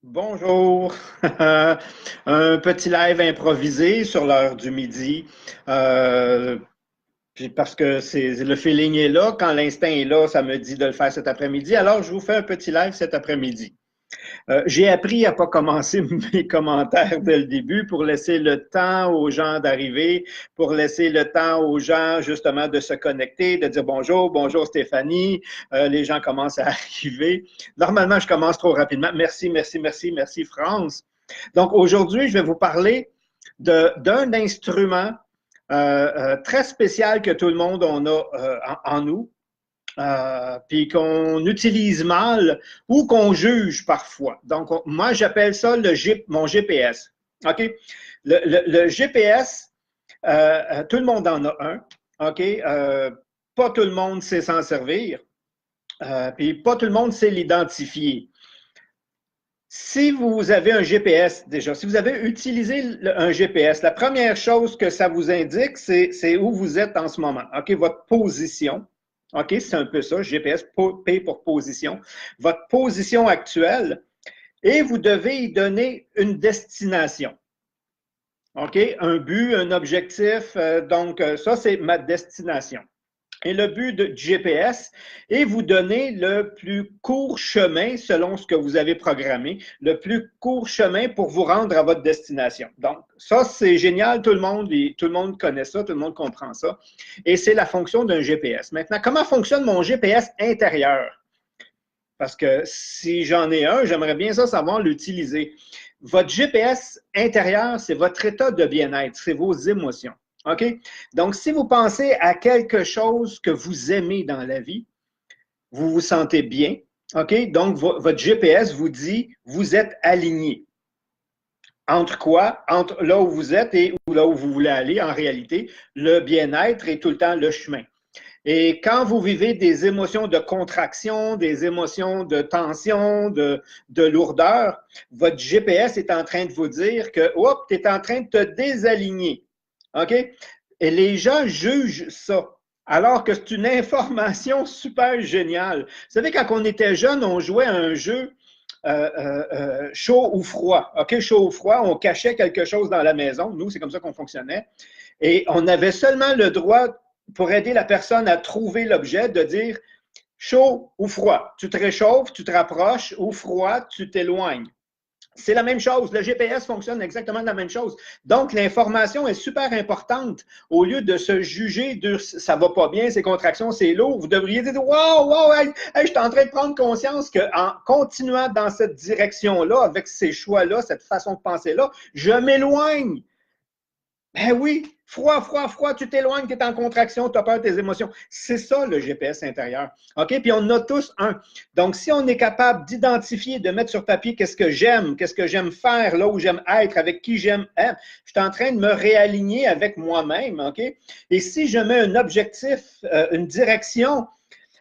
Bonjour. Un petit live improvisé sur l'heure du midi. Euh, Puis parce que le feeling est là, quand l'instinct est là, ça me dit de le faire cet après-midi. Alors, je vous fais un petit live cet après-midi. J'ai appris à pas commencer mes commentaires dès le début pour laisser le temps aux gens d'arriver, pour laisser le temps aux gens justement de se connecter, de dire bonjour, bonjour Stéphanie. Les gens commencent à arriver. Normalement, je commence trop rapidement. Merci, merci, merci, merci France. Donc aujourd'hui, je vais vous parler d'un instrument très spécial que tout le monde en a en nous, puis qu'on utilise mal ou qu'on juge parfois. Donc, moi, j'appelle ça mon GPS. OK? Le GPS, tout le monde en a un. OK? Pas tout le monde sait s'en servir. Puis pas tout le monde sait l'identifier. Si vous avez un GPS déjà, si vous avez utilisé un GPS, la première chose que ça vous indique, c'est où vous êtes en ce moment. OK, votre position. OK, c'est un peu ça, GPS, P pour position. Votre position actuelle et vous devez y donner une destination. OK, un but, un objectif. Donc, ça, c'est ma destination. Et le but du GPS est vous donner le plus court chemin selon ce que vous avez programmé, le plus court chemin pour vous rendre à votre destination. Donc, ça, c'est génial, tout le monde connaît ça, tout le monde comprend ça. Et c'est la fonction d'un GPS. Maintenant, comment fonctionne mon GPS intérieur? Parce que si j'en ai un, j'aimerais bien ça savoir l'utiliser. Votre GPS intérieur, c'est votre état de bien-être, c'est vos émotions. OK? Donc, si vous pensez à quelque chose que vous aimez dans la vie, vous vous sentez bien. OK? Donc, votre GPS vous dit, vous êtes aligné. Entre quoi? Entre là où vous êtes et là où vous voulez aller, en réalité, le bien-être est tout le temps le chemin. Et quand vous vivez des émotions de contraction, des émotions de tension, de lourdeur, votre GPS est en train de vous dire que, hop, tu es en train de te désaligner. OK? Et les gens jugent ça. Alors que c'est une information super géniale. Vous savez, quand on était jeune, on jouait à un jeu chaud ou froid. OK, chaud ou froid, on cachait quelque chose dans la maison. Nous, c'est comme ça qu'on fonctionnait. Et on avait seulement le droit, pour aider la personne à trouver l'objet, de dire chaud ou froid. Tu te réchauffes, tu te rapproches, ou froid, tu t'éloignes. C'est la même chose. Le GPS fonctionne exactement de la même chose. Donc, l'information est super importante. Au lieu de se juger de ça va pas bien, ces contractions, c'est lourd, vous devriez dire wow, wow, hey, hey, je suis en train de prendre conscience qu'en continuant dans cette direction-là, avec ces choix-là, cette façon de penser-là, je m'éloigne. Ben oui, froid, froid, froid, tu t'éloignes, tu es en contraction, tu as peur de tes émotions. C'est ça le GPS intérieur. OK? Puis on a tous un. Donc, si on est capable d'identifier, de mettre sur papier qu'est-ce que j'aime faire, là où j'aime être, avec qui j'aime être, je suis en train de me réaligner avec moi-même. OK? Et si je mets un objectif, une direction,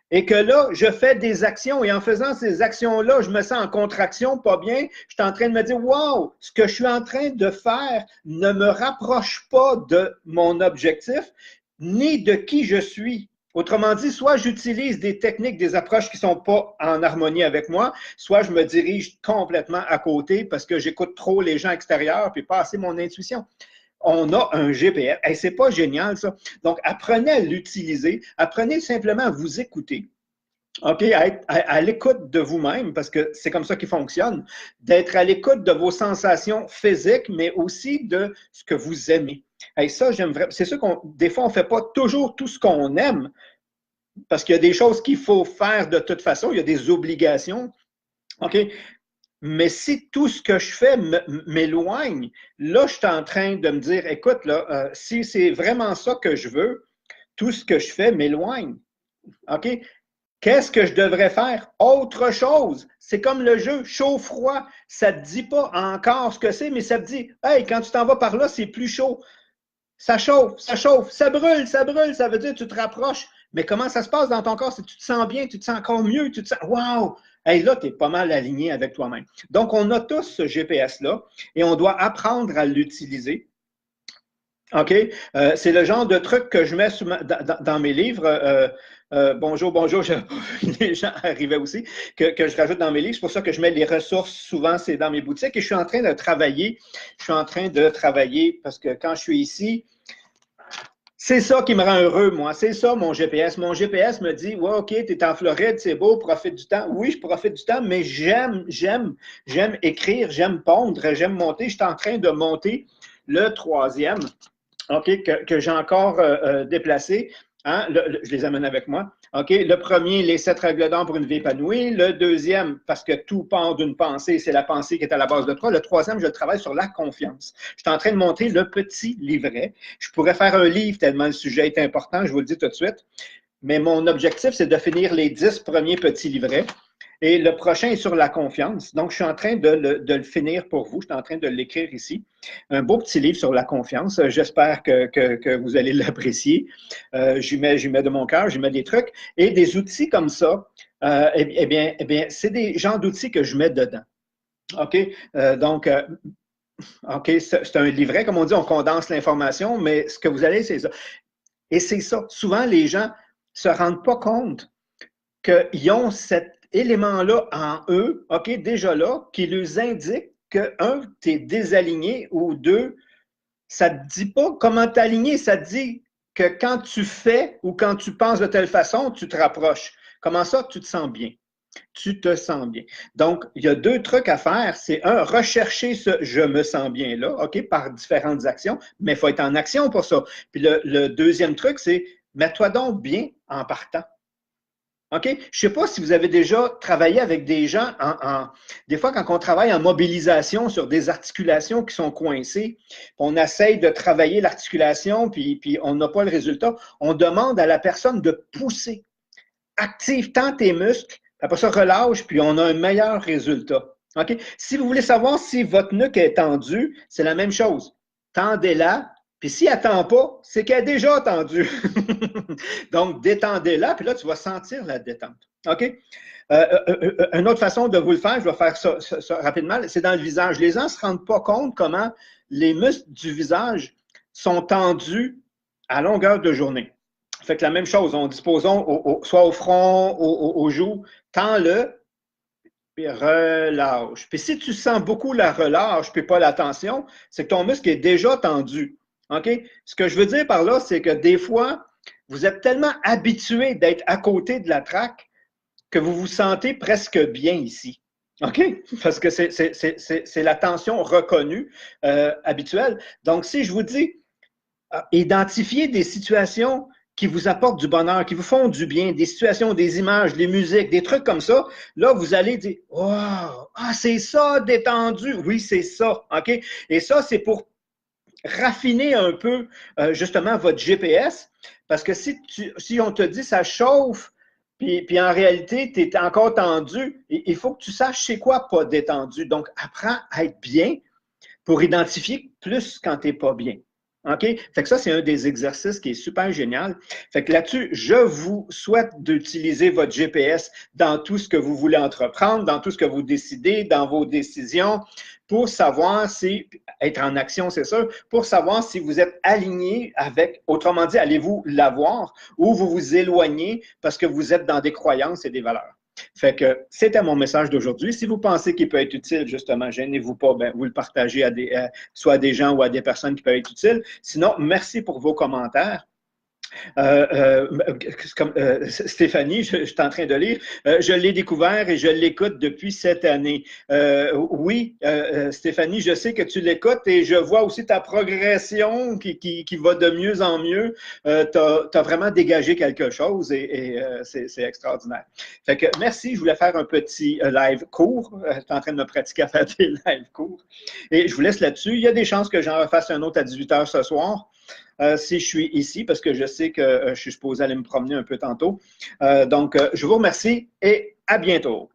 et que là, je fais des actions et en faisant ces actions-là, je me sens en contraction, pas bien. Je suis en train de me dire, wow, ce que je suis en train de faire ne me rapproche pas de mon objectif ni de qui je suis. Autrement dit, soit j'utilise des techniques, des approches qui ne sont pas en harmonie avec moi, soit je me dirige complètement à côté parce que j'écoute trop les gens extérieurs puis pas assez mon intuition. On a un GPS. Hey, c'est pas génial, ça. Donc, apprenez à l'utiliser. Apprenez simplement à vous écouter. OK, à l'écoute de vous-même, parce que c'est comme ça qu'il fonctionne, d'être à l'écoute de vos sensations physiques, mais aussi de ce que vous aimez. Et ça, j'aime vraiment. C'est sûr qu'on, des fois, on ne fait pas toujours tout ce qu'on aime, parce qu'il y a des choses qu'il faut faire de toute façon, il y a des obligations. OK? Mais si tout ce que je fais m'éloigne, là, je suis en train de me dire, écoute, là, si c'est vraiment ça que je veux, tout ce que je fais m'éloigne. OK? Qu'est-ce que je devrais faire? Autre chose. C'est comme le jeu chaud-froid. Ça ne te dit pas encore ce que c'est, mais ça te dit, hey, quand tu t'en vas par là, c'est plus chaud. Ça chauffe, ça chauffe, ça brûle, ça brûle. Ça veut dire que tu te rapproches. Mais comment ça se passe dans ton corps? C'est que tu te sens bien, tu te sens encore mieux, tu te sens, wow! Hey, là, tu es pas mal aligné avec toi-même. Donc, on a tous ce GPS-là et on doit apprendre à l'utiliser. OK? C'est le genre de truc que je mets dans mes livres. bonjour, bonjour, les gens arrivaient aussi, que je rajoute dans mes livres. C'est pour ça que je mets les ressources, souvent, c'est dans mes boutiques. Et je suis en train de travailler. Parce que quand je suis ici, c'est ça qui me rend heureux, moi. C'est ça, mon GPS. Mon GPS me dit, ouais, OK, tu es en Floride, c'est beau, profite du temps. Oui, je profite du temps, mais j'aime écrire, j'aime pondre, j'aime monter. Je suis en train de monter le troisième, OK, que j'ai encore déplacé. Hein, je les amène avec moi. OK, le premier, les 7 règles d'or pour une vie épanouie. Le deuxième, parce que tout part d'une pensée, c'est la pensée qui est à la base de toi. Le troisième, je travaille sur la confiance. Je suis en train de monter le petit livret. Je pourrais faire un livre tellement le sujet est important, je vous le dis tout de suite. Mais mon objectif, c'est de finir les 10 premiers petits livrets. Et le prochain est sur la confiance. Donc, je suis en train de le finir pour vous. Je suis en train de l'écrire ici. Un beau petit livre sur la confiance. J'espère que vous allez l'apprécier. J'y mets de mon cœur, j'y mets des trucs. Et des outils comme ça, eh bien, c'est des genres d'outils que je mets dedans. OK? Donc, OK, c'est un livret. Comme on dit, on condense l'information, mais ce que vous allez, c'est ça. Et c'est ça. Souvent, les gens ne se rendent pas compte qu'ils ont cet élément-là en eux, OK, déjà là, qui leur indique que, un, tu es désaligné, ou deux, ça ne te dit pas comment t'aligner, ça te dit que quand tu fais ou quand tu penses de telle façon, tu te rapproches. Comment ça, tu te sens bien? Tu te sens bien. Donc, il y a deux trucs à faire. C'est un, rechercher ce je me sens bien là, OK, par différentes actions, mais il faut être en action pour ça. Puis le deuxième truc, c'est mets-toi donc bien en partant. OK? Je ne sais pas si vous avez déjà travaillé avec des gens des fois, quand on travaille en mobilisation sur des articulations qui sont coincées, on essaye de travailler l'articulation, puis on n'a pas le résultat. On demande à la personne de pousser. Active tant tes muscles, après ça, relâche, puis on a un meilleur résultat. OK? Si vous voulez savoir si votre nuque est tendue, c'est la même chose. Tendez-la, puis si elle ne tend pas, c'est qu'elle est déjà tendue. Donc, détendez-la, puis là, tu vas sentir la détente. OK? Une autre façon de vous le faire, je vais faire ça rapidement, c'est dans le visage. Les gens ne se rendent pas compte comment les muscles du visage sont tendus à longueur de journée. Fait que la même chose, on disposons soit au front, aux joues, tends-le, puis relâche. Puis si tu sens beaucoup la relâche, puis pas la tension, c'est que ton muscle est déjà tendu. OK? Ce que je veux dire par là, c'est que des fois, vous êtes tellement habitué d'être à côté de la traque que vous vous sentez presque bien ici. OK? Parce que c'est la tension reconnue, habituelle. Donc, si je vous dis, identifiez des situations qui vous apportent du bonheur, qui vous font du bien, des situations, des images, des musiques, des trucs comme ça, là, vous allez dire, wow, ah, c'est ça, détendu. Oui, c'est ça. OK? Et ça, c'est pour raffiner un peu, justement, votre GPS. Parce que si on te dit ça chauffe, puis en réalité, tu es encore tendu, il faut que tu saches c'est quoi pas détendu. Donc, apprends à être bien pour identifier plus quand tu n'es pas bien. OK? Fait que ça, c'est un des exercices qui est super génial. Fait que là-dessus, je vous souhaite d'utiliser votre GPS dans tout ce que vous voulez entreprendre, dans tout ce que vous décidez, dans vos décisions, pour savoir si, être en action, c'est sûr, pour savoir si vous êtes aligné avec, autrement dit, allez-vous l'avoir ou vous vous éloignez parce que vous êtes dans des croyances et des valeurs. Fait que c'était mon message d'aujourd'hui. Si vous pensez qu'il peut être utile, justement, gênez-vous pas, ben, vous le partagez soit à des gens ou à des personnes qui peuvent être utiles. Sinon, merci pour vos commentaires. Comme Stéphanie, je suis en train de lire, je l'ai découvert et je l'écoute depuis cette année. Oui, Stéphanie, je sais que tu l'écoutes et je vois aussi ta progression qui va de mieux en mieux. Tu as vraiment dégagé quelque chose et c'est extraordinaire. Fait que merci, je voulais faire un petit live court. Je suis en train de me pratiquer à faire des lives courts. Et je vous laisse là-dessus. Il y a des chances que j'en refasse un autre à 18h ce soir. Si je suis ici, parce que je sais que je suis supposé aller me promener un peu tantôt. Donc, je vous remercie et à bientôt.